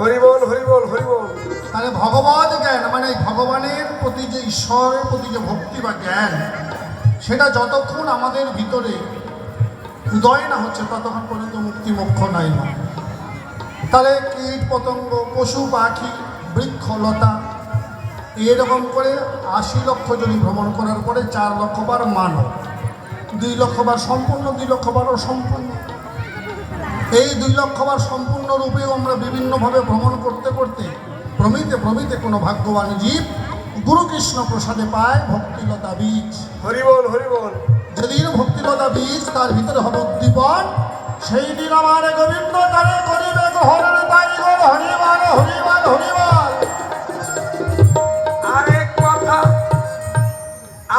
হরি বল হরি বল হরি বল। তাহলে ভগবত জ্ঞান মানে ভগবানের প্রতি যে ঈশ্বরের প্রতি যে ভক্তি বা জ্ঞান, সেটা যতক্ষণ আমাদের ভিতরে উদয় না হচ্ছে ততক্ষণ পর্যন্ত মুক্তি মোক্ষ নাই না। তাহলে কীট পতঙ্গ, পশু পাখি, বৃক্ষ লতা এরকম করে ৮০ লক্ষ জনি ভ্রমণ করার পরে ৪ লক্ষ বার মানব, ২ লক্ষ বার সম্পূর্ণ, ২ লক্ষ বার অসম্পূর্ণ। এই ২ লক্ষ বার সম্পূর্ণ রূপেও আমরা বিভিন্নভাবে ভ্রমণ করতে করতে প্রমিতে প্রমিতে কোনো ভাগ্যবান জীব গুরুকৃষ্ণ প্রসাদে পায় ভক্তিলতা বীজ। হরি বল হরি বল। যেদিন ভক্তিলতা বীজ তার ভিতরে হবে উদ্দীপন, সেই দিন আমার গোবিন্দ তারে করিবে হরণ তাই গোর হরিবল হরিবল হরিবল।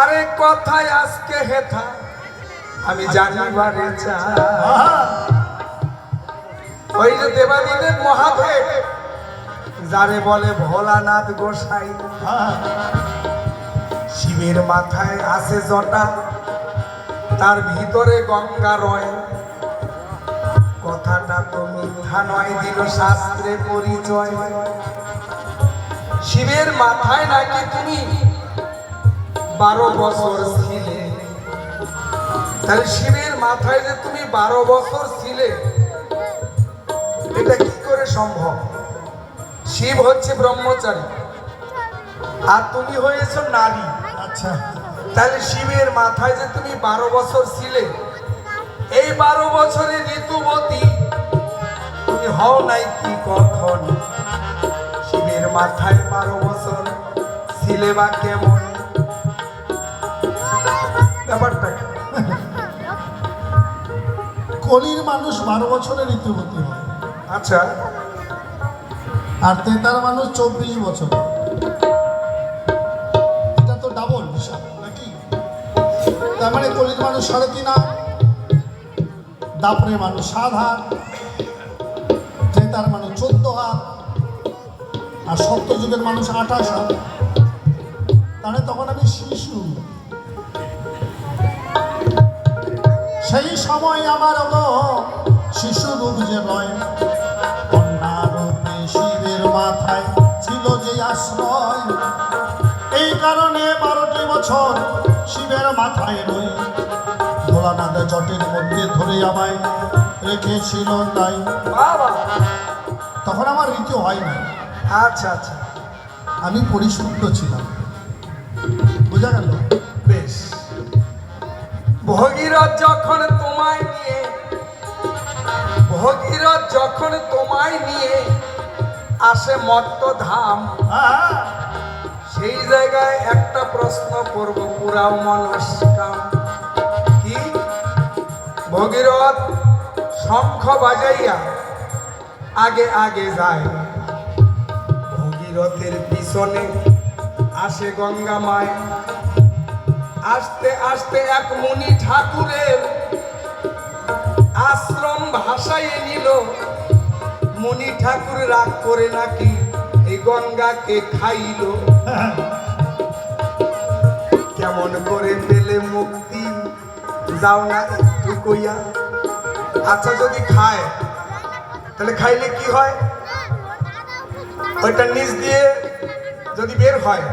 আরেক কথায় আজকে হেথা আমি জানিবারে চাই। ওই যে দেবাদিদেব মহাদেব যারে বলে ভোলানাথ গোসাই, শিবের মাথায় আছে জটা, তার ভিতরে গঙ্গা রয়। কথাটা তো মিথ্যা নয়, দিল শাস্ত্রে পরিচয়। শিবের মাথায় নাকি তুমি 12 বছর ছিলে। তাহলে শিবের মাথায় যে তুমি 12 বছর ছিলে, এটা কি করে সম্ভব? শিব হচ্ছে ব্রহ্মচারী আর তুমি হয়েছো নারী। আচ্ছা, তাহলে শিবের মাথায় যে তুমি 12 বছর ছিলে, এই 12 বছরে ঋতুবতী তুমি হও নাই কি কখন? শিবের মাথায় 12 বছর ছিলে বা কেমন? ব্যাপারটা কলির মানুষ 12 বছরের ঋতুবতী হয়, আচ্ছা, আর তেতার মানুষ 24 বছর। এটা তো ডাবল হিসাব নাকি? তার মানে কলির মানুষ 3.5 হাত, দাপরের মানুষ 7 হাত, তেতার মানুষ 14 হাত, আর সত্যযুগের মানুষ 28 হাত। তাহলে তখন আমি শিশু। সেই সময় আমার শিশু রূপ যে নয়, কন্যা রূপে শিবের মাথায় ছিল যে আশ্রয়। এই কারণে 12টি বছর শিবের মাথায় রই, ভোলানাথ জটের মধ্যে ধরে আমায় রেখেছিল তাই। বাবা, তখন আমার ঋতু হয় না, আচ্ছা আচ্ছা, আমি পরিশুদ্ধ ছিলাম। বোঝা গেল? বেশ। ভগীরথ যখন তোমায় নিয়ে আসে মত্তধাম, সেই জায়গায় একটা প্রশ্ন করব, পুরাও মনস্কাম। কি? ভগীরথ শঙ্খ বাজাইয়া আগে আগে যায়, ভগীরথের পিছনে আসে গঙ্গা মায়। আস্তে আস্তে এক মুনি ঠাকুরের আশ্রম ভাসাইয়ে নিল। মুনি ঠাকুর রাগ করে নাকি এই গঙ্গাকে খাইল। কেমন করে পেলে মুক্তি যাও না একটু কইয়া? আচ্ছা, যদি খায় তাহলে খাইলে কি হয়? ওইটা নিচ দিয়ে যদি বের হয়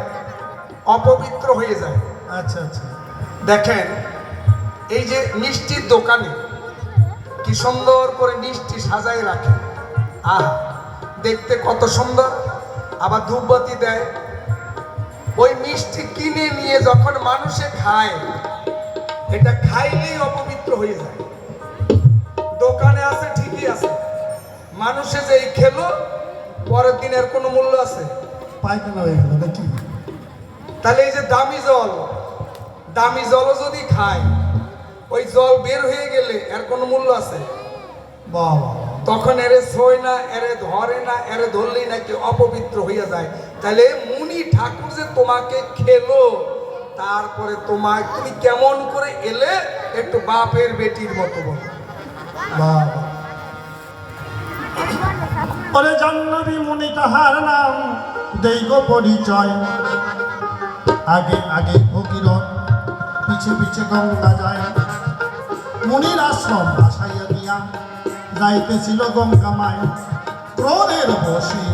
অপবিত্র হয়ে যায়। আচ্ছা আচ্ছা, দেখেন এই যে মিষ্টির দোকানে কি সুন্দর করে মিষ্টি সাজায় রাখে, আহা দেখতে কত সুন্দর, আবার ধূপবাতি দেয়। ওই মিষ্টি কিনে নিয়ে যখন মানুষে খায়, এটা খাইলেই অপবিত্র হয়ে যায়। দোকানে আছে ঠিকই আছে, মানুষে যেই খেলো পরের দিনের কোনো মূল্য আছে? পায়খানা হয়ে গেল নাকি? তাহলে এই যে দামি জলও যদি খায়, ওই জল বের হয়ে গেলে এর কোনো মূল্য আছে? বাবা, তখন এরে ছোঁয় না, এরে ধরে না, এরে ধরলেই নাকি অপবিত্র হইয়া যায়। তাহলে মুনি ঠাকুর যে তোমাকে খেলো, তারপরে তুমি কেমন করে এলে একটু বাপের বেটির মতো বলো। বাবা, বলে জাহ্নবী মুনি তাহার নাম, দৈব পরিচয়। আগে আগে ভগীরথ, পিছে পিছে গঙ্গা যায়। মুনির আশ্রম ভাসাইয়া দিয়া যাইতেছিল গঙ্গা মায়। ক্রোধের বশে